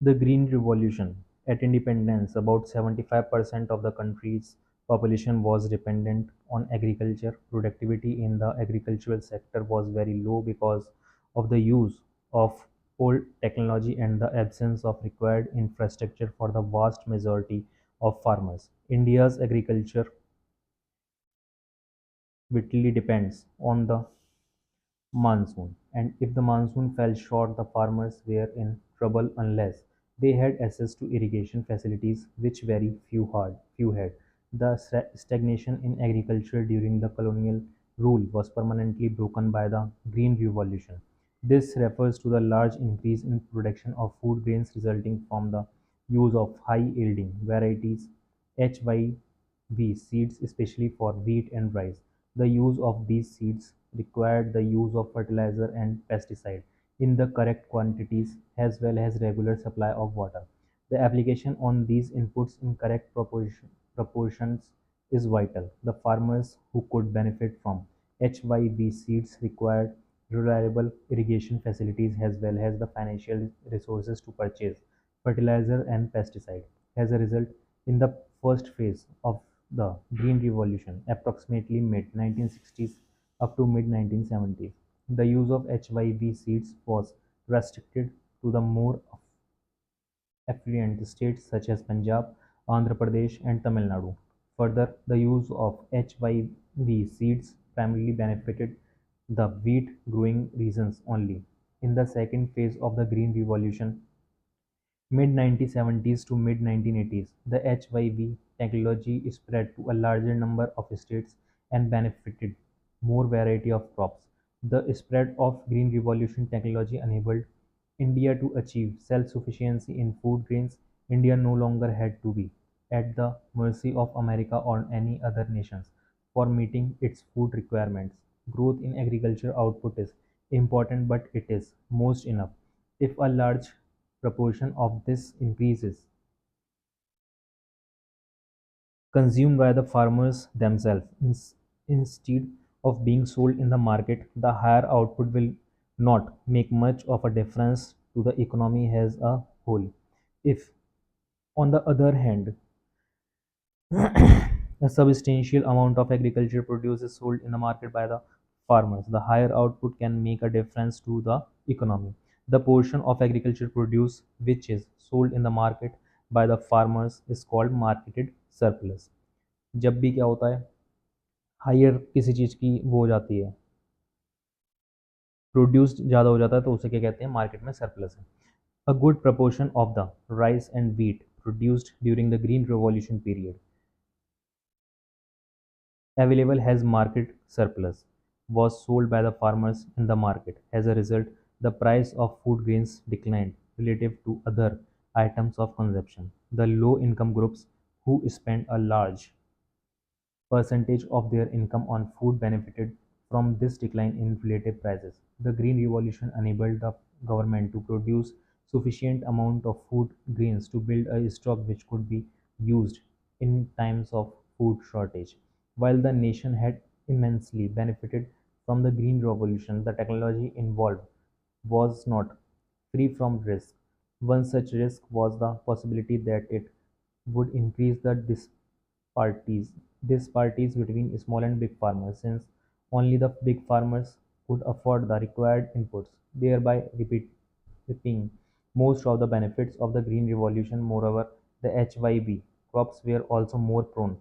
The Green Revolution. At independence, about 75% of the country's population was dependent on agriculture. Productivity in the agricultural sector was very low because of the use of old technology and the absence of required infrastructure for the vast majority of farmers. India's agriculture vitally depends on the monsoon, and if the monsoon fell short, the farmers were in trouble unless they had access to irrigation facilities, which very few had. The stagnation in agriculture during the colonial rule was permanently broken by the Green Revolution. This refers to the large increase in production of food grains resulting from the use of high-yielding varieties HYV seeds, especially for wheat and rice. The use of these seeds required the use of fertilizer and pesticide in the correct quantities as well as regular supply of water. The application on these inputs in correct proportions is vital. The farmers who could benefit from HYV seeds required reliable irrigation facilities as well as the financial resources to purchase fertilizer and pesticide. As a result, in the first phase of the Green Revolution, approximately mid 1960s up to mid 1970s, the use of HYV seeds was restricted to the more affluent states such as Punjab, Andhra Pradesh, and Tamil Nadu. Further, the use of HYV seeds primarily benefited the wheat growing regions only. In the second phase of the Green Revolution, mid-1970s to mid-1980s, the HYV technology spread to a larger number of states and benefited more variety of crops. The spread of Green Revolution technology enabled India to achieve self-sufficiency in food grains. India no longer had to be at the mercy of America or any other nations for meeting its food requirements. Growth in agriculture output is important, but it is most enough. If a large proportion of this increase is consumed by the farmers themselves instead of being sold in the market, the higher output will not make much of a difference to the economy as a whole. If, on the other hand, a substantial amount of agriculture produce is sold in the market by the farmers, the higher output can make a difference to the economy. The portion of agriculture produce which is sold in the market by the farmers is called marketed surplus. जब भी क्या होता है higher किसी चीज़ की वो हो जाती है प्रोड्यूस्ड ज़्यादा हो जाता है तो उसे क्या कहते हैं मार्केट में सरप्लस है A good proportion of the rice and wheat produced during the Green Revolution period available as market surplus was sold by the farmers in the market. As a result, the price of food grains declined relative to other items of consumption. The low income groups who spent a large percentage of their income on food benefited from this decline in relative prices. The Green Revolution enabled the government to produce sufficient amount of food grains to build a stock which could be used in times of food shortage. While the nation had immensely benefited from the Green Revolution, the technology involved was not free from risk. One such risk was the possibility that it would increase the disparities between small and big farmers, since only the big farmers could afford the required inputs, thereby reaping most of the benefits of the Green Revolution. Moreover, the HYB crops were also more prone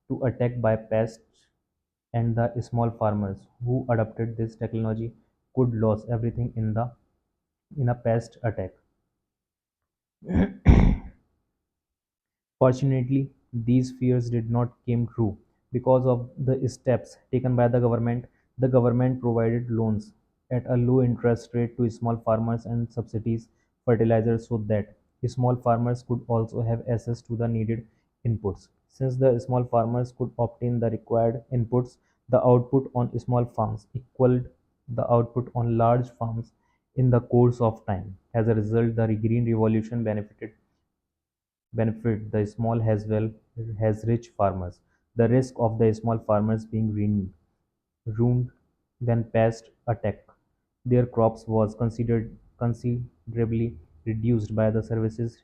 to attack by pests, and the small farmers who adopted this technology could lose everything in a pest attack. Fortunately, these fears did not come true. Because of the steps taken by the government, provided loans at a low interest rate to small farmers and subsidies fertilizers so that small farmers could also have access to the needed inputs. Since the small farmers could obtain the required inputs, the output on small farms equaled the output on large farms in the course of time. As a result, the Green Revolution benefit the small as well as rich farmers. The risk of the small farmers being ruined when pests attack their crops was considered considerably reduced by the services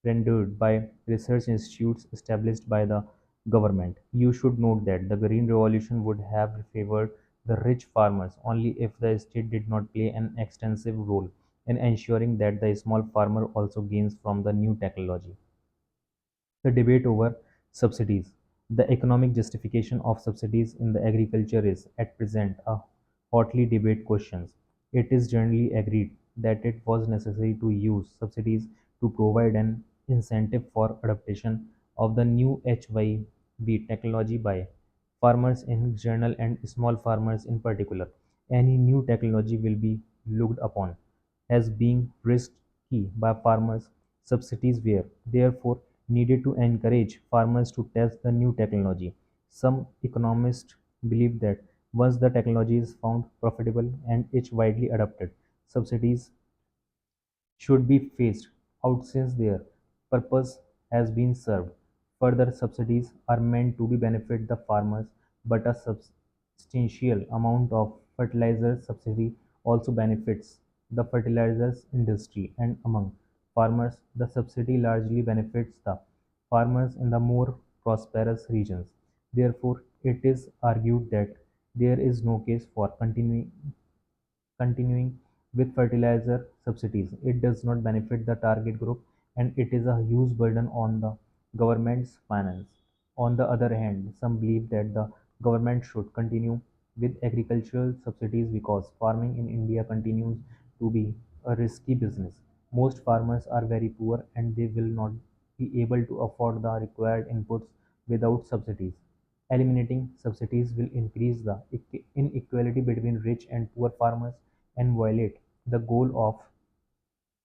rendered by research institutes established by the government. You should note that the Green Revolution would have favored the rich farmers only if the state did not play an extensive role in ensuring that the small farmer also gains from the new technology. The debate over subsidies. The economic justification of subsidies in the agriculture is at present a hotly debated question. It is generally agreed that it was necessary to use subsidies to provide an incentive for adoption of the new HYV technology by farmers in general and small farmers in particular. Any new technology will be looked upon as being risky by farmers. Subsidies were, therefore, needed to encourage farmers to test the new technology. Some economists believe that once the technology is found profitable and is widely adopted, subsidies should be phased out since their purpose has been served. Further subsidies are meant to be benefit the farmers, but a substantial amount of fertilizer subsidy also benefits the fertilizers industry, and among farmers the subsidy largely benefits the farmers in the more prosperous regions. Therefore, it is argued that there is no case for continuing with fertilizer subsidies. It does not benefit the target group and it is a huge burden on the government's finance. On the other hand, some believe that the government should continue with agricultural subsidies because farming in India continues to be a risky business. Most farmers are very poor and they will not be able to afford the required inputs without subsidies. Eliminating subsidies will increase the inequality between rich and poor farmers and violate the goal of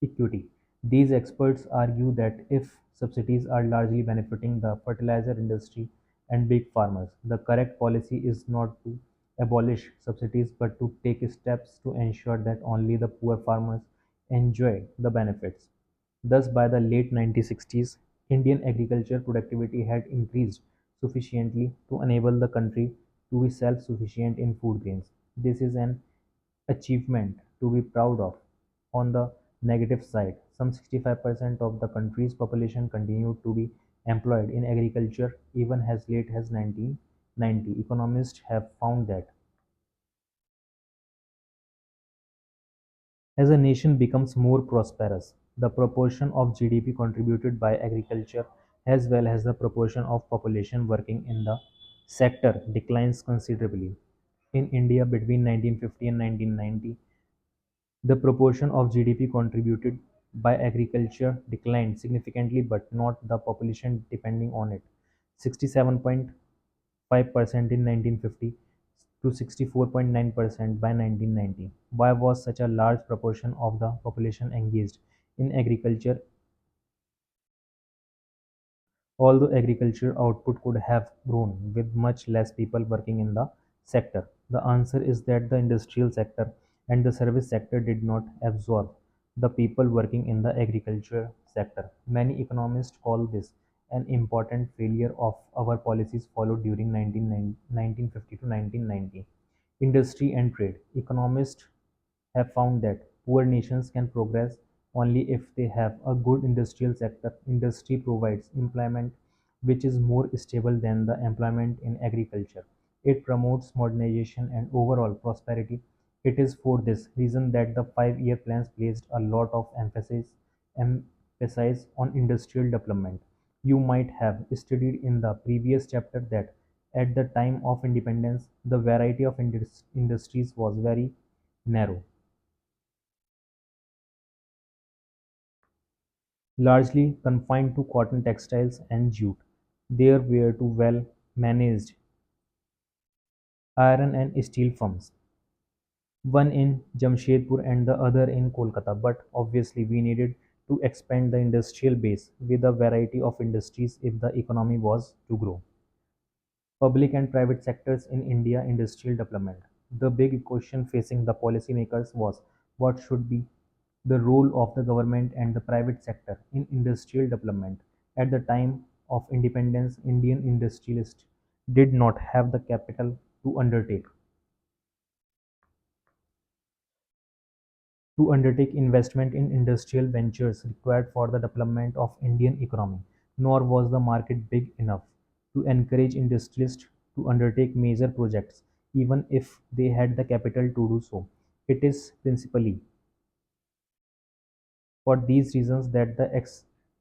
equity. These experts argue that if subsidies are largely benefiting the fertilizer industry and big farmers, the correct policy is not to abolish subsidies but to take steps to ensure that only the poor farmers enjoy the benefits. Thus, by the late 1960s, Indian agriculture productivity had increased sufficiently to enable the country to be self sufficient in food grains. This is an achievement to be proud of. On the negative side, some 65% of the country's population continued to be employed in agriculture even as late as 1990. Economists have found that as a nation becomes more prosperous, the proportion of GDP contributed by agriculture as well as the proportion of population working in the sector declines considerably. In India between 1950 and 1990, the proportion of GDP contributed by agriculture declined significantly but not the population depending on it. 67.5% in 1950 to 64.9% by 1990. Why was such a large proportion of the population engaged in agriculture? Although agriculture output could have grown with much less people working in the sector, the answer is that the industrial sector and the service sector did not absorb the people working in the agriculture sector. Many economists call this an important failure of our policies followed during 1950 to 1990. Industry and trade. Economists have found that poor nations can progress only if they have a good industrial sector. Industry provides employment which is more stable than the employment in agriculture. It promotes modernization and overall prosperity. It is for this reason that the 5 year plans placed a lot of emphasis on industrial development. You might have studied in the previous chapter that at the time of independence, the variety of industries was very narrow, largely confined to cotton textiles and jute. There were two well-managed iron and steel firms, one in Jamshedpur and the other in Kolkata. But obviously, we needed to expand the industrial base with a variety of industries if the economy was to grow. Public and private sectors in India industrial development. The big question facing the policymakers was what should be the role of the government and the private sector in industrial development. At the time of independence, Indian industrialists did not have the capital to undertake to undertake investment in industrial ventures required for the development of Indian economy, nor was the market big enough to encourage industrialists to undertake major projects, even if they had the capital to do so. It is principally for these reasons that the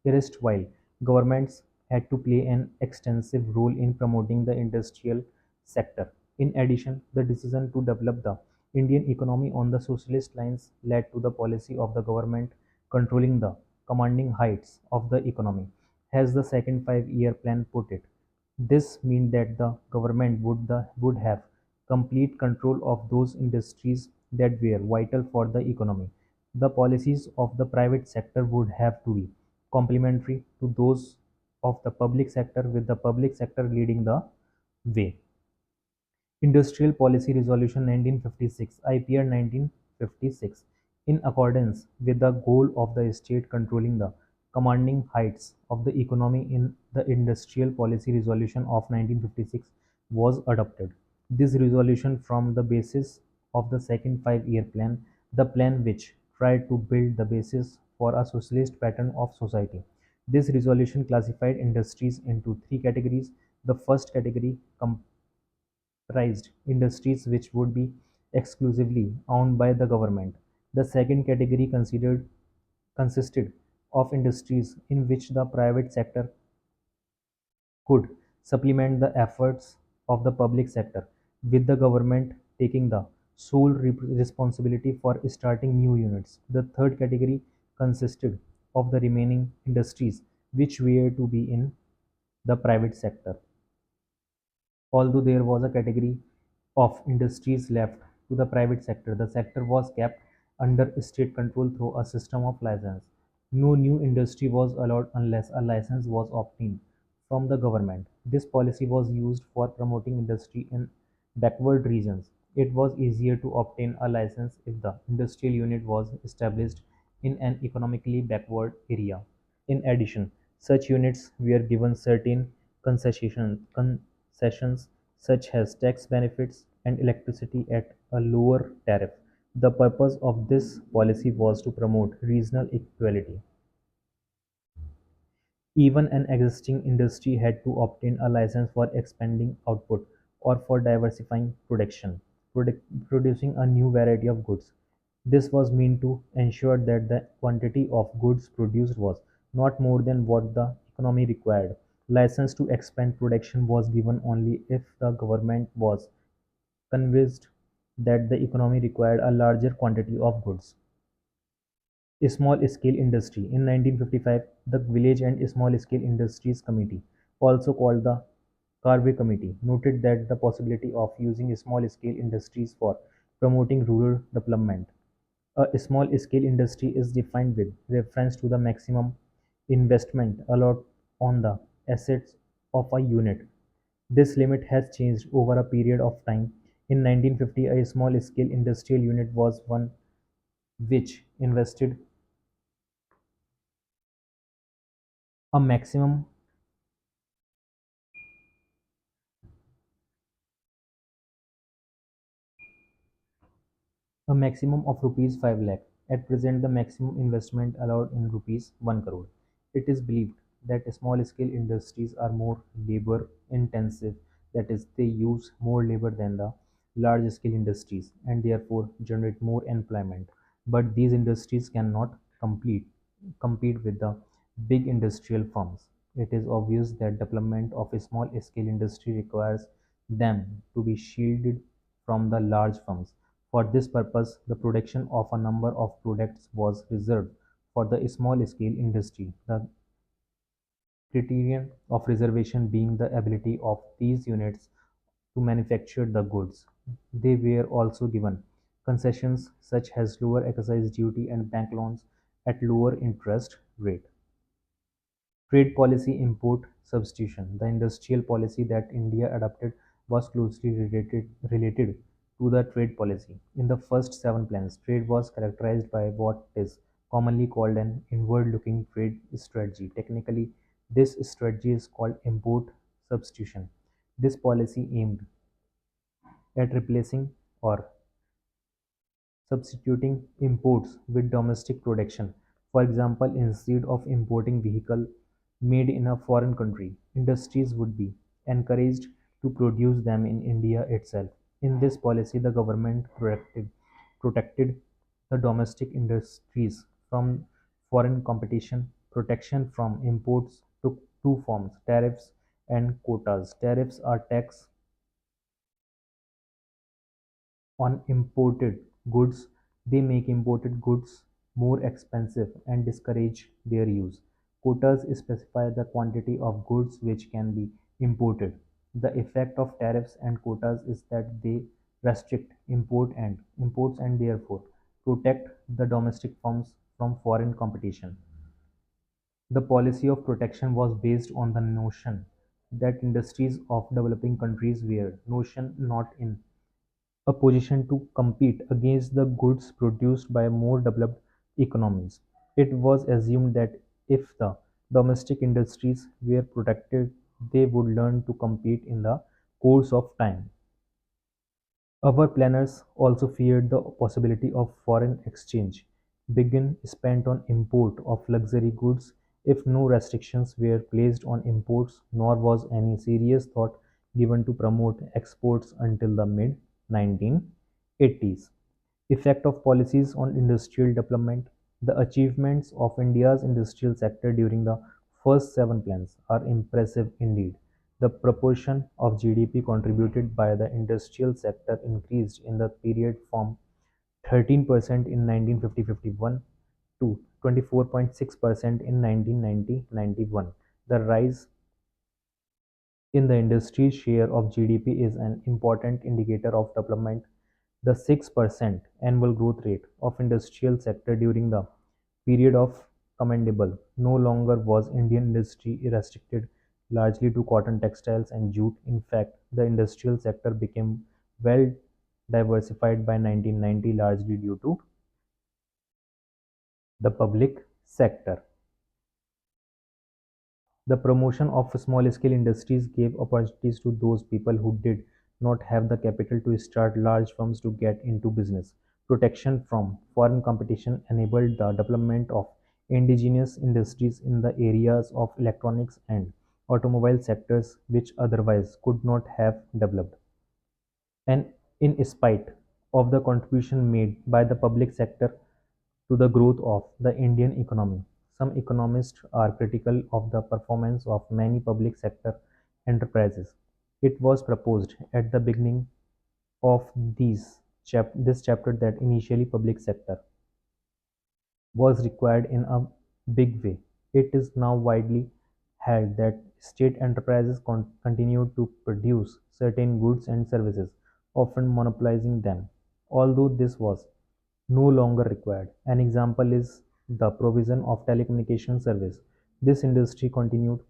erstwhile governments had to play an extensive role in promoting the industrial sector. In addition, the decision to develop the Indian economy on the socialist lines led to the policy of the government controlling the commanding heights of the economy, as the second five-year plan put it. This meant that the government would have complete control of those industries that were vital for the economy. The policies of the private sector would have to be complementary to those of the public sector, with the public sector leading the way. Industrial Policy Resolution 1956 (IPR 1956), in accordance with the goal of the state controlling the commanding heights of the economy in the Industrial Policy Resolution of 1956, was adopted. This resolution formed the basis of the second five-year plan, the plan which tried to build the basis for a socialist pattern of society. This resolution classified industries into three categories. The first category comprised industries which would be exclusively owned by the government. The second category consisted of industries in which the private sector could supplement the efforts of the public sector, with the government taking the sole responsibility for starting new units. The third category consisted of the remaining industries which were to be in the private sector. Although there was a category of industries left to the private sector, the sector was kept under state control through a system of license. No new industry was allowed unless a license was obtained from the government. This policy was used for promoting industry in backward regions. It was easier to obtain a license if the industrial unit was established in an economically backward area. In addition, such units were given certain concessions such as tax benefits and electricity at a lower tariff. The purpose of this policy was to promote regional equality. Even an existing industry had to obtain a license for expanding output or for diversifying production, producing a new variety of goods. This was meant to ensure that the quantity of goods produced was not more than what the economy required. License to expand production was given only if the government was convinced that the economy required a larger quantity of goods. Small-scale industry. In 1955, the Village and Small-Scale Industries Committee, also called the Carvey Committee, noted that the possibility of using small-scale industries for promoting rural development. A small-scale industry is defined with reference to the maximum investment allowed on the assets of a unit. This limit has changed over a period of time. In 1950, a small-scale industrial unit was one which invested a maximum of rupees 5 lakh. At present, the maximum investment allowed in rupees 1 crore. It is believed that small scale industries are more labor intensive, that is, they use more labor than the large scale industries and therefore generate more employment. But these industries cannot compete with the big industrial firms. It is obvious that development of a small scale industry requires them to be shielded from the large firms. For this purpose, the production of a number of products was reserved for the small scale industry. The criterion of reservation being the ability of these units to manufacture the goods. They were also given concessions such as lower excise duty and bank loans at lower interest rate. Trade policy import substitution. The industrial policy that India adopted was closely related to the trade policy. In the first seven plans, trade was characterized by what is commonly called an inward-looking trade strategy. Technically, this strategy is called import substitution. This policy aimed at replacing or substituting imports with domestic production. For example, instead of importing vehicle made in a foreign country, industries would be encouraged to produce them in India itself. In this policy, the government protected the domestic industries from foreign competition. Protection from imports took two forms: tariffs and quotas. Tariffs are tax on imported goods. They make imported goods more expensive and discourage their use. Quotas specify the quantity of goods which can be imported. The effect of tariffs and quotas is that they restrict imports and therefore protect the domestic firms from foreign competition. The policy of protection was based on the notion that industries of developing countries were notion not in a position to compete against the goods produced by more developed economies. It was assumed that if the domestic industries were protected, they would learn to compete in the course of time. Our planners also feared the possibility of foreign exchange being spent on import of luxury goods if no restrictions were placed on imports, nor was any serious thought given to promote exports until the mid 1980s. Effect of policies on industrial development. The achievements of India's industrial sector during the first seven plans are impressive indeed. The proportion of GDP contributed by the industrial sector increased in the period from 13% in 1950-51 to 24.6% in 1990-91. The rise in the industry's share of GDP is an important indicator of development. The 6% annual growth rate of industrial sector during the period of commendable. No longer was Indian industry restricted largely to cotton, textiles and jute. In fact, the industrial sector became well diversified by 1990, largely due to the public sector. The promotion of small-scale industries gave opportunities to those people who did not have the capital to start large firms to get into business. Protection from foreign competition enabled the development of indigenous industries in the areas of electronics and automobile sectors which otherwise could not have developed. And in spite of the contribution made by the public sector to the growth of the Indian economy, some economists are critical of the performance of many public sector enterprises. It was proposed at the beginning of this chapter that initially public sector was required in a big way. It is now widely held that state enterprises continue to produce certain goods and services, often monopolizing them, although this was no longer required. An example is the provision of telecommunication service. This industry continued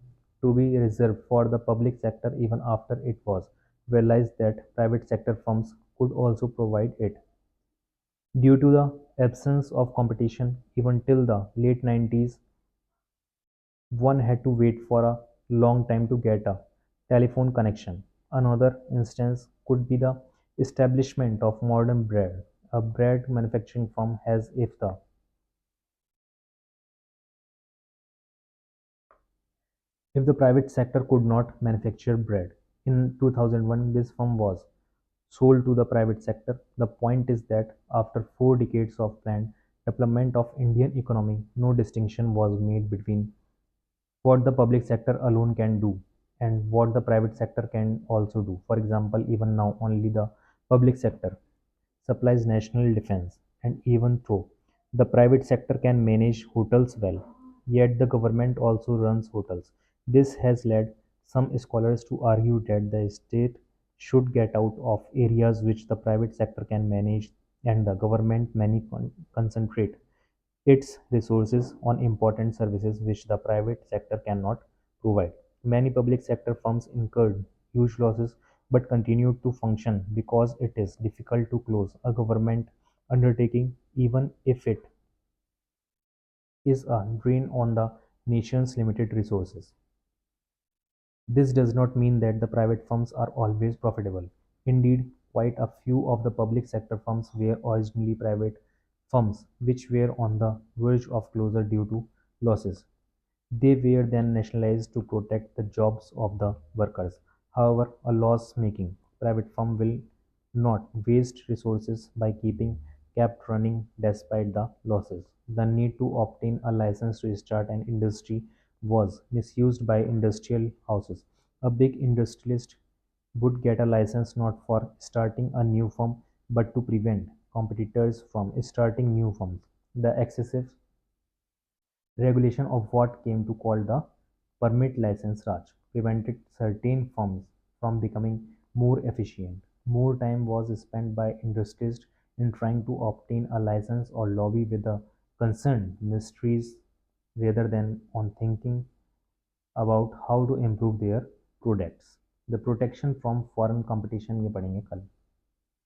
to be reserved for the public sector even after it was realized that private sector firms could also provide it. Due to the absence of competition, even till the late 90s, one had to wait for a long time to get a telephone connection. Another instance could be the establishment of modern bread, a bread manufacturing firm as if the private sector could not manufacture bread. In 2001, this firm was sold to the private sector. The point is that after 4 decades of planned development of Indian economy, no distinction was made between what the public sector alone can do and what the private sector can also do. For example, even now only the public sector supplies national defense, and even though the private sector can manage hotels well, yet the government also runs hotels. This has led some scholars to argue that the state should get out of areas which the private sector can manage and the government many concentrate its resources on important services which the private sector cannot provide. Many public sector firms incurred huge losses but continued to function because it is difficult to close a government undertaking even if it is a drain on the nation's limited resources. This does not mean that the private firms are always profitable. Indeed, quite a few of the public sector firms were originally private firms which were on the verge of closure due to losses. They were then nationalized to protect the jobs of the workers. However, a loss-making private firm will not waste resources by keeping kept running despite the losses. The need to obtain a license to start an industry was misused by industrial houses. A big industrialist would get a license not for starting a new firm but to prevent competitors from starting new firms. The excessive regulation of what came to call the permit license Raj prevented certain firms from becoming more efficient. More time was spent by industries in trying to obtain a license or lobby with the concerned ministries rather than on thinking about how to improve their products. The protection from foreign competition ये पढ़ेंगे कल.